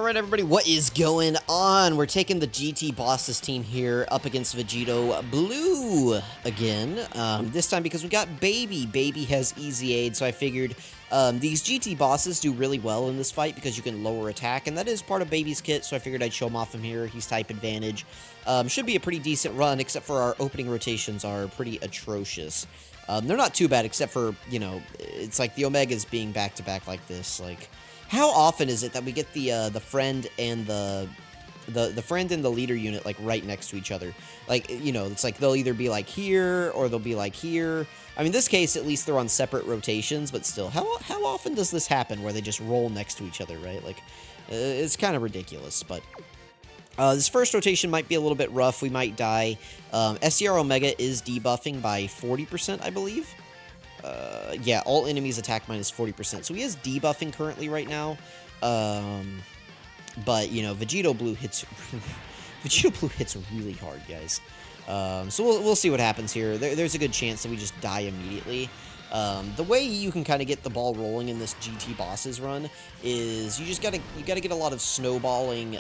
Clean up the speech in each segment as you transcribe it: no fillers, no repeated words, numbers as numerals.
Alright everybody, what is going on? We're taking the GT Bosses team here up against Vegito Blue again. This time because we got Baby. Baby has EZA, so I figured these GT Bosses do really well in this fight because you can lower attack, and that is part of Baby's kit, so I figured I'd show him off from here. He's type advantage. Should be a pretty decent run, except for our opening rotations are pretty atrocious. They're not too bad, except for, you know, it's like the Omegas being back-to-back like this, like... How often is it that we get the friend and the friend and the leader unit like right next to each other? Like, you know, it's like they'll either be like here or they'll be like here. I mean, in this case, at least they're on separate rotations, but still, how often does this happen where they just roll next to each other, right? Like, it's kind of ridiculous, but this first rotation might be a little bit rough. We might die. SCR Omega is debuffing by 40%, I believe. Yeah, all enemies attack minus 40%. So he is debuffing currently right now. But, you know, Vegito Blue hits... Vegito Blue hits really hard, guys. So we'll see what happens here. There's a good chance that we just die immediately. The way you can kind of get the ball rolling in this GT Bosses run is you gotta get a lot of snowballing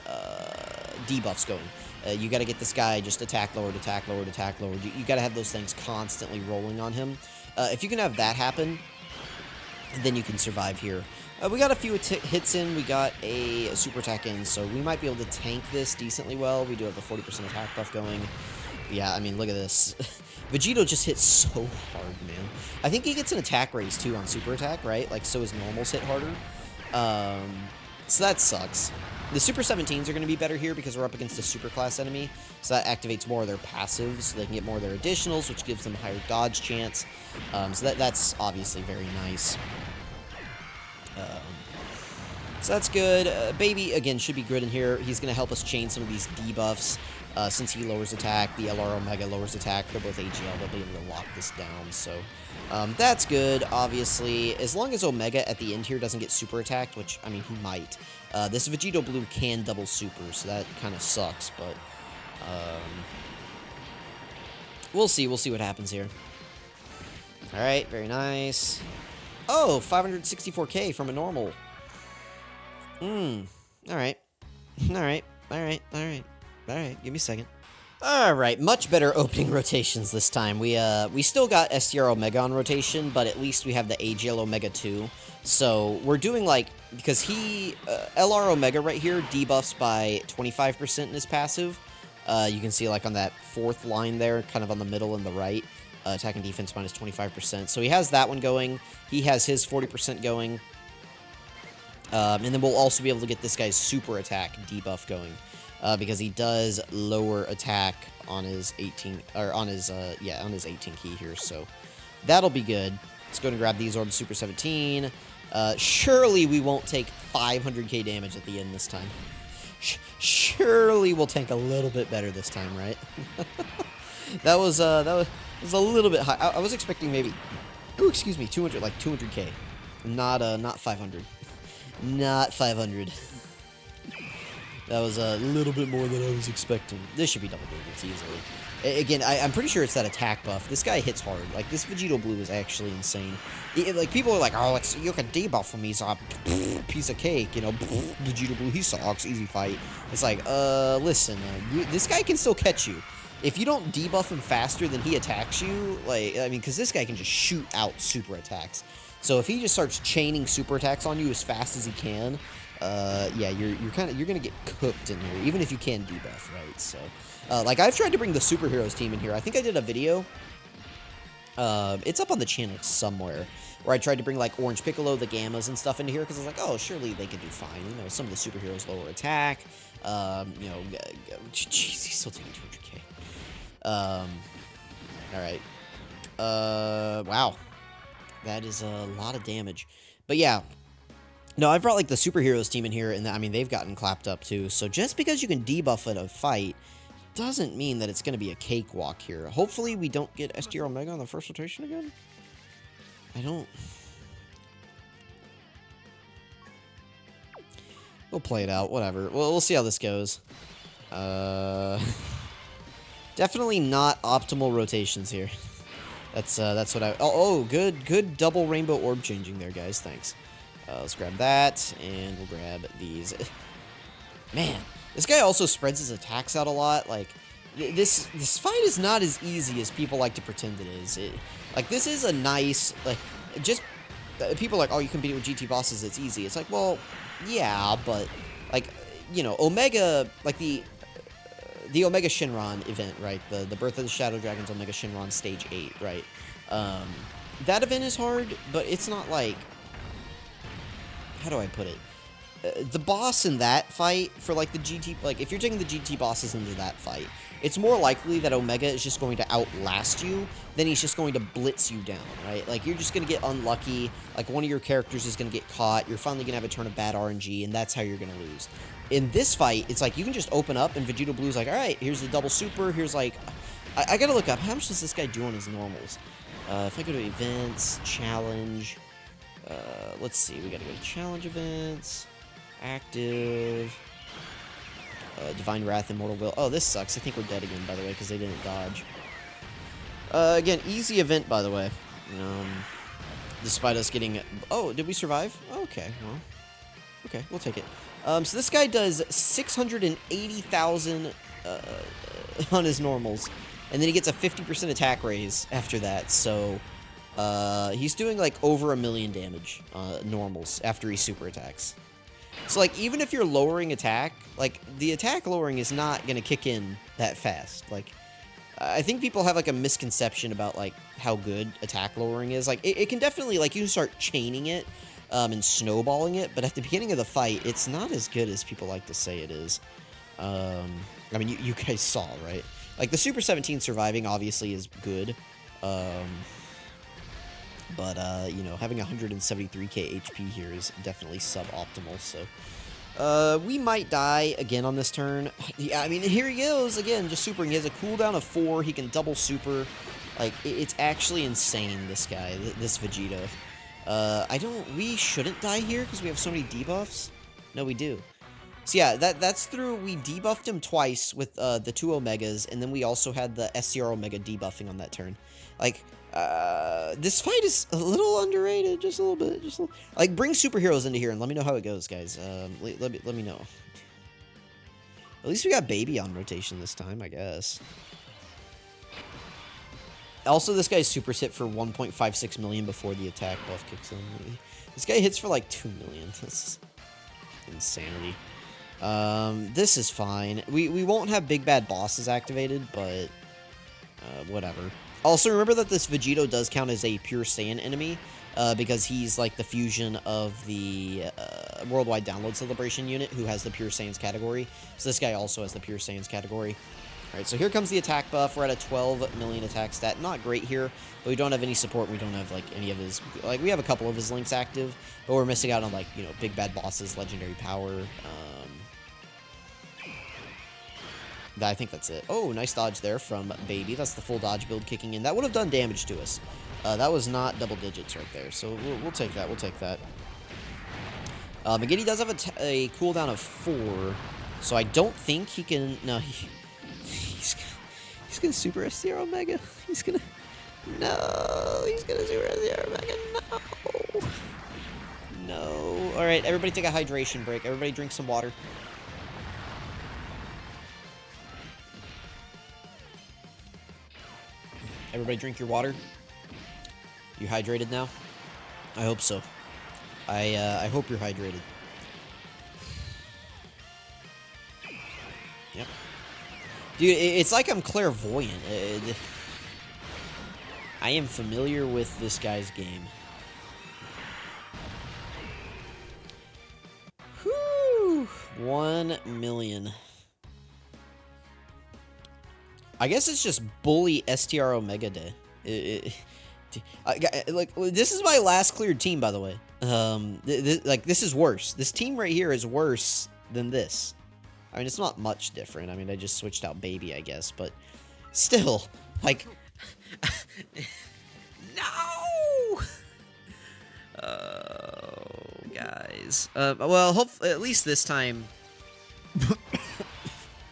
debuffs going. You gotta get this guy just attack lowered, attack lowered, attack lowered. You gotta have those things constantly rolling on him. If you can have that happen, then you can survive here. We got a few hits in. We got a super attack in, so we might be able to tank this decently well. We do have the 40% attack buff going. Yeah, I mean, look at this. Vegito just hits so hard, man. I think he gets an attack raise, too, on super attack, right? Like, so his normals hit harder. So that sucks. The Super 17s are going to be better here because we're up against a super class enemy, so that activates more of their passives, so they can get more of their additionals, which gives them a higher dodge chance. So that's obviously very nice. So that's good. Baby, again, should be good in here. He's going to help us chain some of these debuffs. Since he lowers attack, the LR Omega lowers attack. They're both AGL. They'll be able to lock this down, so... that's good, obviously. As long as Omega at the end here doesn't get super attacked, which, I mean, he might. This Vegito Blue can double super, so that kind of sucks, but... we'll see what happens here. Alright, very nice. Oh, 564k from a normal. Alright. Alright, give me a second. Alright, much better opening rotations this time. We still got STR Omega on rotation, but at least we have the AGL Omega 2. So, we're doing, like, because he, LR Omega right here debuffs by 25% in his passive. You can see, like, on that fourth line there, kind of on the middle and the right. Attack and defense minus 25%. So, he has that one going. He has his 40% going. And then we'll also be able to get this guy's super attack debuff going. Because he does lower attack on his 18, or on his 18 key here, so that'll be good. Let's go and grab these Orb Super 17. Surely we won't take 500k damage at the end this time. Surely we'll tank a little bit better this time, right? that was a little bit high. I was expecting maybe, oh, excuse me, 200k, not 500, not 500. That was a little bit more than I was expecting. This should be double digits easily. Again, I'm pretty sure it's that attack buff. This guy hits hard. Like, this Vegito Blue is actually insane. Like, people are like, oh, you can debuff him. He's a piece of cake, you know. Vegito Blue, he sucks. Easy fight. It's like, listen, this guy can still catch you. If you don't debuff him faster than he attacks you, like, I mean, because this guy can just shoot out super attacks. So if he just starts chaining super attacks on you as fast as he can... yeah, you're gonna get cooked in here, even if you can debuff, right? So, like, I've tried to bring the superheroes team in here. I think I did a video. It's up on the channel somewhere, where I tried to bring, like, Orange Piccolo, the Gammas, and stuff into here, because I was like, oh, surely they could do fine. You know, some of the superheroes lower attack. You know, jeez, he's still taking 200k. Alright. Wow. That is a lot of damage. But yeah. No, I've brought, like, the superheroes team in here, and, I mean, they've gotten clapped up, too. So just because you can debuff in a fight doesn't mean that it's going to be a cakewalk here. Hopefully we don't get STR Omega on the first rotation again. I don't... We'll play it out, whatever. We'll see how this goes. Definitely not optimal rotations here. That's what I... Oh, good double rainbow orb changing there, guys. Thanks. Let's grab that, and we'll grab these. Man, this guy also spreads his attacks out a lot. Like, this fight is not as easy as people like to pretend it is. Like, this is a nice, like, just, people are like, oh, you can beat it with GT bosses, it's easy. It's like, well, yeah, but, like, you know, Omega, like, the Omega Shinron event, right? The Birth of the Shadow Dragons Omega Shinron Stage 8, right? That event is hard, but it's not like, how do I put it? The boss in that fight for like the GT, like if you're taking the GT bosses into that fight, it's more likely that Omega is just going to outlast you than he's just going to blitz you down, right? Like you're just going to get unlucky, like one of your characters is going to get caught, you're finally going to have a turn of bad RNG, and that's how you're going to lose. In this fight, it's like you can just open up and Vegito Blue's like, alright, here's the double super, here's like, I gotta look up, how much does this guy do on his normals? If I go to events, challenge, let's see, we gotta go to challenge events. Active. Divine Wrath, Immortal Will. Oh, this sucks. I think we're dead again, by the way, because they didn't dodge. Again, easy event, by the way. Despite us getting... Oh, did we survive? Oh, okay, well... Okay, we'll take it. So this guy does 680,000 on his normals. And then he gets a 50% attack raise after that, so... he's doing, like, over 1 million damage normals after he super attacks. So, like, even if you're lowering attack, like, the attack lowering is not going to kick in that fast. Like, I think people have, like, a misconception about, like, how good attack lowering is. Like, it can definitely, like, you can start chaining it and snowballing it, but at the beginning of the fight, it's not as good as people like to say it is. I mean, you guys saw, right? Like, the Super 17 surviving, obviously, is good. But, you know, having 173k HP here is definitely suboptimal, so... we might die again on this turn. Yeah, I mean, here he goes, again, just supering. He has a cooldown of 4, he can double super. Like, it's actually insane, this guy, this Vegito. We shouldn't die here, because we have so many debuffs. No, we do. So yeah, that's through, we debuffed him twice with, the 2 Omegas, and then we also had the SCR Omega debuffing on that turn. Like... this fight is a little underrated, just a little bit, like, bring superheroes into here and let me know how it goes, guys. Let me know. At least we got Baby on rotation this time, I guess. Also, this guy's super hit for 1.56 million before the attack buff kicks in. This guy hits for like 2 million. That's insanity. This is fine. We won't have big bad bosses activated, but whatever. Also, remember that this Vegito does count as a Pure Saiyan enemy, because he's, like, the fusion of the Worldwide Download Celebration unit, who has the Pure Saiyans category. So this guy also has the Pure Saiyans category. Alright, so here comes the attack buff. We're at a 12 million attack stat. Not great here, but we don't have any support. We don't have, like, any of his... Like, we have a couple of his links active, but we're missing out on, like, you know, big bad bosses, legendary power, I think that's it. Oh, nice dodge there from Baby. That's the full dodge build kicking in. That would have done damage to us. That was not double digits right there, so we'll take that. We'll take that. Again, he does have a cooldown of 4, so I don't think he can... No, he's gonna super SCR Omega. He's gonna... No, he's gonna super SCR Omega. No. No. Alright, everybody take a hydration break. Everybody drink some water. Everybody drink your water. You hydrated now? I hope so. I hope you're hydrated. Yep. Dude, it's like I'm clairvoyant. I am familiar with this guy's game. Whew. 1 million. I guess it's just bully STR Omega Day. Like, this is my last cleared team, by the way. Like, this is worse. This team right here is worse than this. I mean, it's not much different. I mean, I just switched out Baby, I guess, but still, like, no! Oh, guys. Well, at least this time,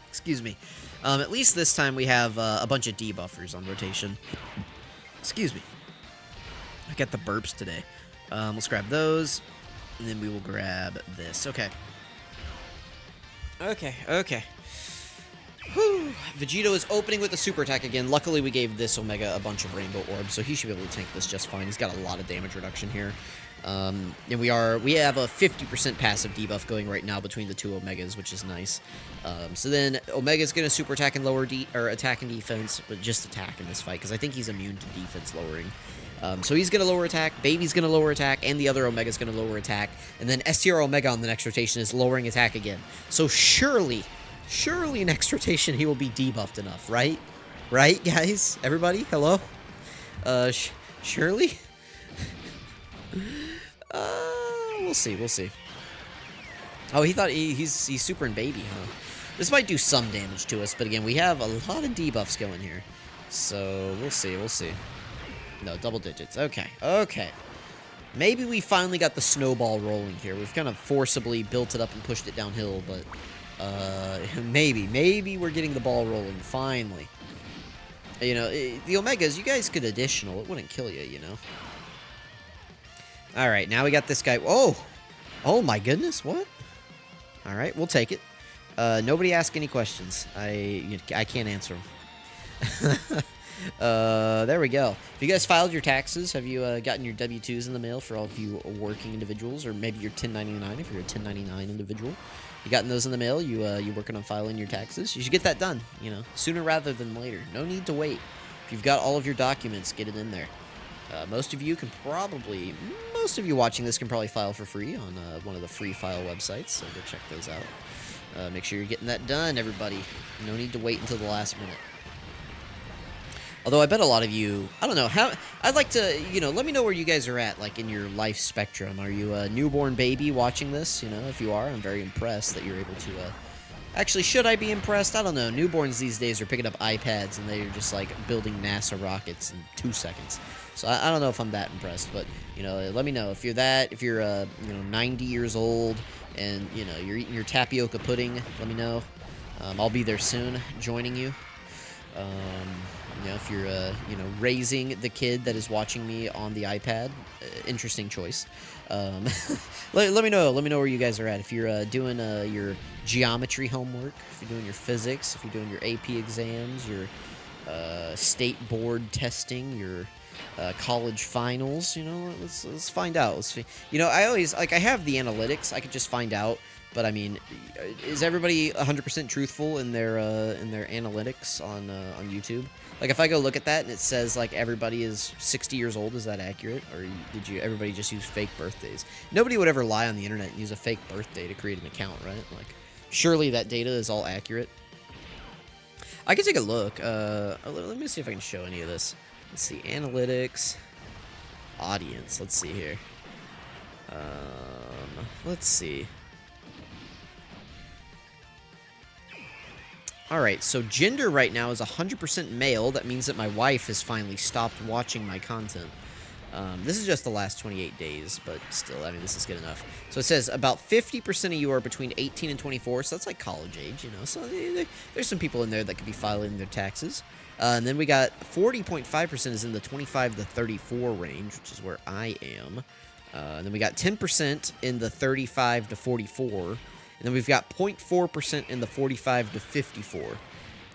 excuse me. At least this time we have a bunch of debuffers on rotation. Excuse me. I got the burps today. Let's grab those, and then we will grab this. Okay. Okay, okay. Whew. Vegito is opening with a super attack again. Luckily, we gave this Omega a bunch of rainbow orbs, so he should be able to tank this just fine. He's got a lot of damage reduction here. And we have a 50% passive debuff going right now between the two Omegas, which is nice. So then Omega's gonna super attack and lower attack and defense, but just attack in this fight because I think he's immune to defense lowering. So he's gonna lower attack, Baby's gonna lower attack, and the other Omega's gonna lower attack, and then STR Omega on the next rotation is lowering attack again. So surely next rotation he will be debuffed enough, right? Right, guys? Everybody? Hello? Surely? We'll see. Oh, he thought he's super in Baby, huh? This might do some damage to us, but again, we have a lot of debuffs going here. So, we'll see. No, double digits. Okay. Maybe we finally got the snowball rolling here. We've kind of forcibly built it up and pushed it downhill, but maybe we're getting the ball rolling finally. You know, the Omegas, you guys could additional. It wouldn't kill you, you know. All right, now we got this guy. Oh my goodness, what? All right, we'll take it. Nobody ask any questions. I can't answer them. There we go. Have you guys filed your taxes? Have you gotten your W-2s in the mail for all of you working individuals, or maybe your 1099 if you're a 1099 individual? You gotten those in the mail? You working on filing your taxes? You should get that done, you know, sooner rather than later. No need to wait. If you've got all of your documents, get it in there. Most of you watching this can probably file for free on one of the free file websites, so go check those out. Make sure you're getting that done, everybody. No need to wait until the last minute. Although I bet a lot of you, I don't know, I'd like to, you know, let me know where you guys are at, like, in your life spectrum. Are you a newborn baby watching this? You know, if you are, I'm very impressed that you're able to, actually, should I be impressed? I don't know. Newborns these days are picking up iPads, and they're just, like, building NASA rockets in 2 seconds. So I don't know if I'm that impressed, but, you know, let me know. If you're, you know, 90 years old, and, you know, you're eating your tapioca pudding, let me know. I'll be there soon, joining you. You know, if you're, you know, raising the kid that is watching me on the iPad, interesting choice. Let me know where you guys are at. If you're doing your geometry homework, if you're doing your physics, if you're doing your AP exams, your state board testing, your college finals, you know, let's find out. You know, I always, like, I have the analytics. I could just find out. But I mean, is everybody 100% truthful in their analytics on YouTube? Like, if I go look at that and it says, like, everybody is 60 years old, is that accurate? Or did everybody just use fake birthdays? Nobody would ever lie on the internet and use a fake birthday to create an account, right? Like, surely that data is all accurate. I can take a look. Let me see if I can show any of this. Let's see, analytics, audience. Let's see here. Let's see. Alright, so gender right now is 100% male. That means that my wife has finally stopped watching my content. This is just the last 28 days, but still, I mean, this is good enough. So it says about 50% of you are between 18 and 24, so that's like college age, you know. So there's some people in there that could be filing their taxes. And then we got 40.5% is in the 25 to 34 range, which is where I am. And then we got 10% in the 35 to 44. And then we've got 0.4% in the 45 to 54.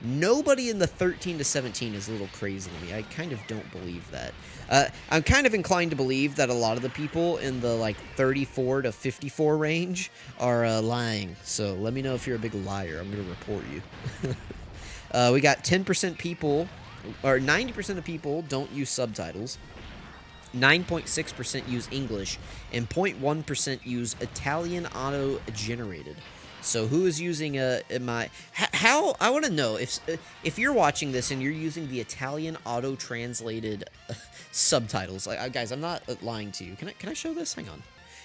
Nobody in the 13 to 17 is a little crazy to me. I kind of don't believe that. I'm kind of inclined to believe that a lot of the people in the, like, 34 to 54 range are lying. So let me know if you're a big liar. I'm going to report you. We got 10% people, or 90% of people don't use subtitles. 9.6% use English, and 0.1% use Italian auto-generated. So who is using how I want to know if you're watching this and you're using the Italian auto-translated subtitles. Like, guys, I'm not lying to you. Can I show this? Hang on.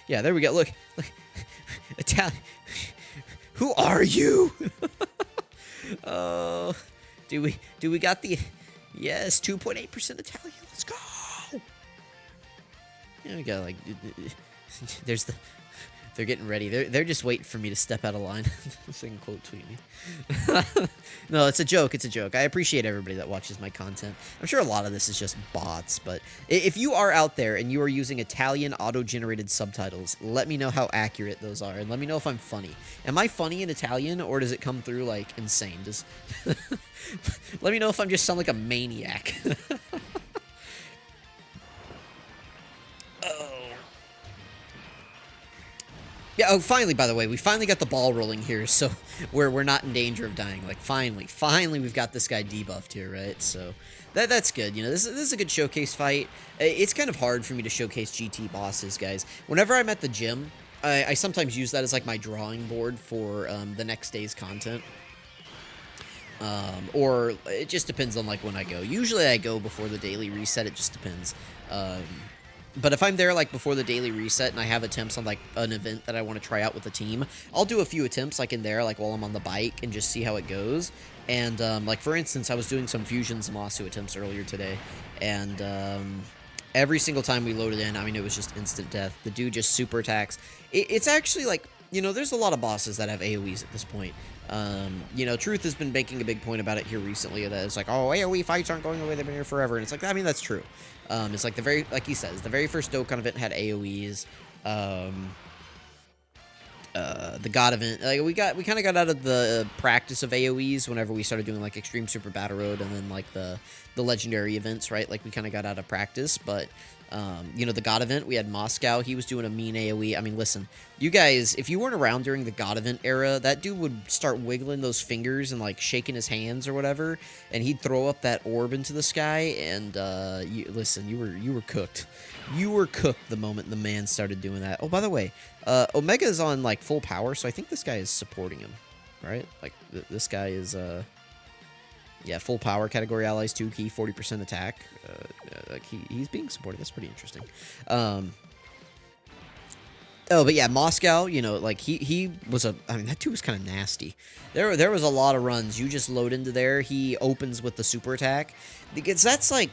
Yeah, there we go. Look. Italian. Who are you? Do we got the yes, 2.8% Italian. Let's go. Yeah, we got, like, there's They're getting ready. They're just waiting for me to step out of line so they can quote tweet me. No, it's a joke. It's a joke. I appreciate everybody that watches my content. I'm sure a lot of this is just bots, but if you are out there and you are using Italian auto-generated subtitles, let me know how accurate those are, and let me know if I'm funny. Am I funny in Italian, or does it come through, like, insane? Let me know if I'm just sound like a maniac. Yeah, oh, finally, by the way, we finally got the ball rolling here, so we're not in danger of dying. Like, finally, we've got this guy debuffed here, right? So that's good. You know, this is a good showcase fight. It's kind of hard for me to showcase GT bosses, guys. Whenever I'm at the gym, I sometimes use that as, like, my drawing board for the next day's content. Or it just depends on, like, when I go. Usually I go before the daily reset. It just depends. But if I'm there, like, before the daily reset and I have attempts on, like, an event that I want to try out with the team, I'll do a few attempts, like, in there, like, while I'm on the bike and just see how it goes. And, like, for instance, I was doing some Fusion Zamasu attempts earlier today, and, every single time we loaded in, I mean, it was just instant death. The dude just super attacks. It's actually, like, you know, there's a lot of bosses that have AoEs at this point. You know, Truth has been making a big point about it here recently, that it's like, oh, AoE fights aren't going away, they've been here forever, and it's like, I mean, that's true. It's like like he says, the very first Dokkan event had AoEs. The God event, like, we kind of got out of the practice of AoEs whenever we started doing, like, Extreme Super Battle Road and then, like, the legendary events, right? Like, we kind of got out of practice, but you know, the God event, we had Moscow. He was doing a mean AoE. I mean, listen, you guys, if you weren't around during the God event era, that dude would start wiggling those fingers and, like, shaking his hands or whatever, and he'd throw up that orb into the sky, and listen, you were cooked. You were cooked the moment the man started doing that. Oh, by the way, Omega's on, like, full power, so I think this guy is supporting him, right? Like, this guy is, yeah, full power, category allies, 2 key, 40% attack. Like, he's being supported. That's pretty interesting. Oh, but yeah, Moscow, you know, like, he was I mean, that dude was kind of nasty. There was a lot of runs. You just load into there. He opens with the super attack. Because that's, like,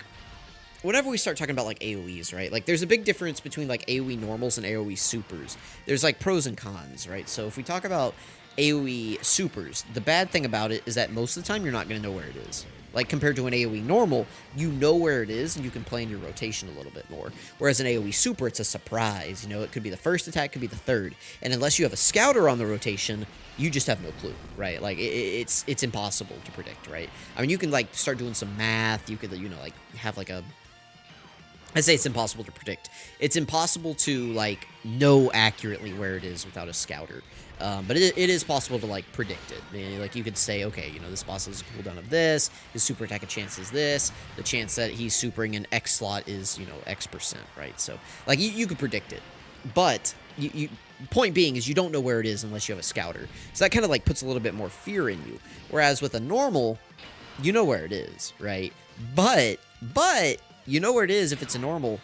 whenever we start talking about, like, AoEs, right? Like, there's a big difference between, like, AoE normals and AoE supers. There's, like, pros and cons, right? So if we talk about AoE supers, the bad thing about it is that most of the time you're not going to know where it is. Like, compared to an AoE normal, you know where it is, and you can plan your rotation a little bit more. Whereas an AoE super, it's a surprise. You know, it could be the first attack, could be the third. And unless you have a scouter on the rotation, you just have no clue, right? Like, it's impossible to predict, right? I mean, you can, like, start doing some math. You could, you know, like, have, like, I say it's impossible to predict. It's impossible to, like, know accurately where it is without a scouter. But it is possible to, like, predict it. I mean, like, you could say, okay, you know, this boss has a cooldown of this, his super attack chance is this, the chance that he's supering an X slot is, you know, X%, right? So, like, you could predict it. But, point being is you don't know where it is unless you have a scouter. So that kind of, like, puts a little bit more fear in you. Whereas with a normal, you know where it is, right? But, you know where it is if it's a normal,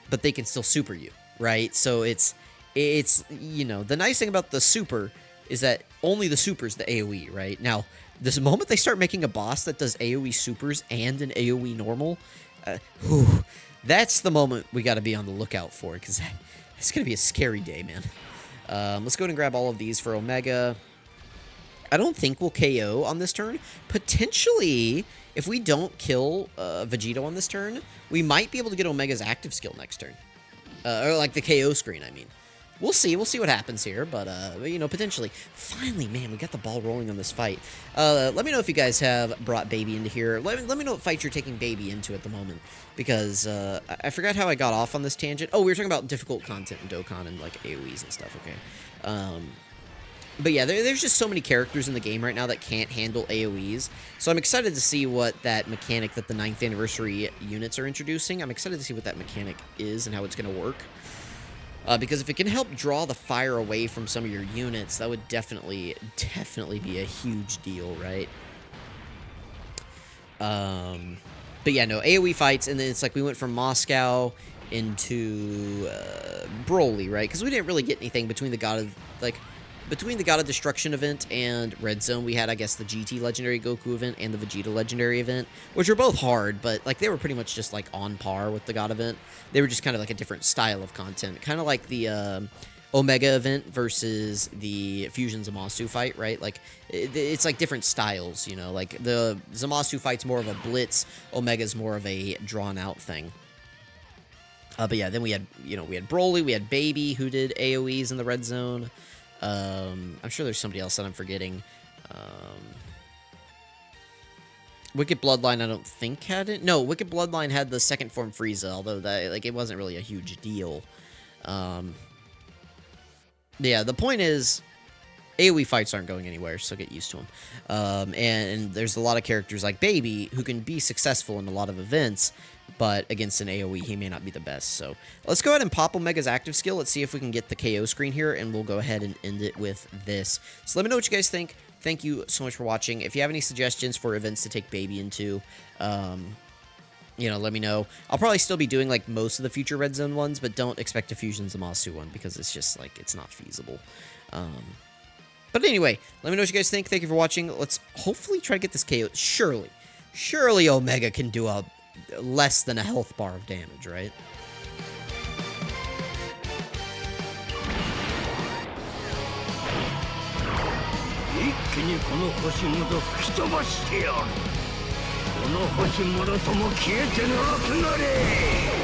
but they can still super you, right? So it's, you know, the nice thing about the super is that only the super's the AoE, right? Now, this moment they start making a boss that does AoE supers and an AoE normal, that's the moment we got to be on the lookout for, because it's going to be a scary day, man. Let's go ahead and grab all of these for Omega. I don't think we'll KO on this turn. Potentially, if we don't kill VEGITO on this turn, we might be able to get Omega's active skill next turn. Or, like, the KO screen, I mean. We'll see. We'll see what happens here, but, you know, potentially. Finally, man, we got the ball rolling on this fight. Let me know if you guys have brought Baby into here. Let me know what fight you're taking Baby into at the moment, because I forgot how I got off on this tangent. Oh, we were talking about difficult content in Dokkan and, like, AoEs and stuff, okay. But yeah, there's just so many characters in the game right now that can't handle AoEs. So I'm excited to see what that mechanic that the 9th anniversary units are introducing. I'm excited to see what that mechanic is and how it's going to work. Because if it can help draw the fire away from some of your units, that would definitely be a huge deal, right? But yeah, no, AoE fights, and then it's like we went from Moscow into Broly, right? Because we didn't really get anything between the God of Destruction event and Red Zone. We had, I guess, the GT Legendary Goku event and the Vegeta Legendary event, which were both hard, but, like, they were pretty much just, like, on par with the God event. They were just kind of like a different style of content. Kind of like the Omega event versus the Fusion Zamasu fight, right? Like, it's like different styles, you know? Like, the Zamasu fight's more of a blitz, Omega's more of a drawn-out thing. But yeah, then we had, you know, we had Broly, we had Baby, who did AoEs in the red zone. I'm sure there's somebody else that I'm forgetting. Wicked Bloodline, I don't think had it. No, Wicked Bloodline had the second form Frieza, although that, like, it wasn't really a huge deal. Yeah, the point is, AoE fights aren't going anywhere, so get used to them. And there's a lot of characters like Baby who can be successful in a lot of events, but against an AoE, he may not be the best. So let's go ahead and pop Omega's active skill. Let's see if we can get the KO screen here, and we'll go ahead and end it with this. So let me know what you guys think. Thank you so much for watching. If you have any suggestions for events to take Baby into, you know, let me know. I'll probably still be doing, like, most of the future Red Zone ones, but don't expect a Fusion Zamasu one, because it's just, like, it's not feasible. But anyway, let me know what you guys think. Thank you for watching. Let's hopefully try to get this KO. Surely Omega can do a less than a health bar of damage, right? 一気にこの星ごと吹き飛ばしてやる。この星もろとも消えてなくなれ。